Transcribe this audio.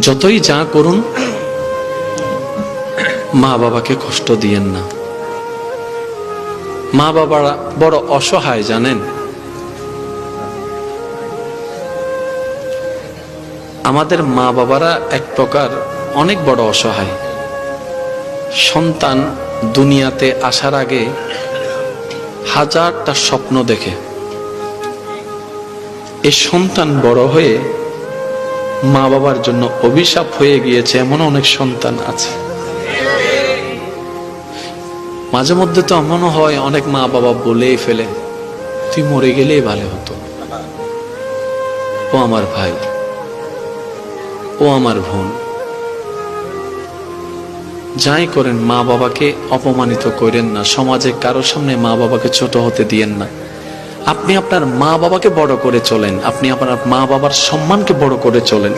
যতই যা করুন মা বাবাকে কষ্ট দিয়েন না। মা বাবারা বড় অসহায় জানেন। আমাদের মা বাবারা এক প্রকার অনেক বড় অসহায়। সন্তান দুনিয়াতে আসার আগে হাজারটা স্বপ্ন দেখে, এই সন্তান বড় হয়ে মা বাবার জন্য অভিশাপ হয়ে গিয়েছে এমন অনেক সন্তান আছে। মাঝে মধ্যে তো এমনও হয় অনেক মা বাবা বলেই ফেলে, তুই মরে গেলেই ভালো হতো। ও আমার ভাই, ও আমার বোন, যাই করেন মা বাবাকে অপমানিত করেন না। সমাজে কারোর সামনে মা বাবাকে ছোট হতে দিয়েন না। আপনি আপনার মা বাবাকে বড় করে চলেন, আপনি আপনার মা বাবার সম্মানকে বড় করে চলেন।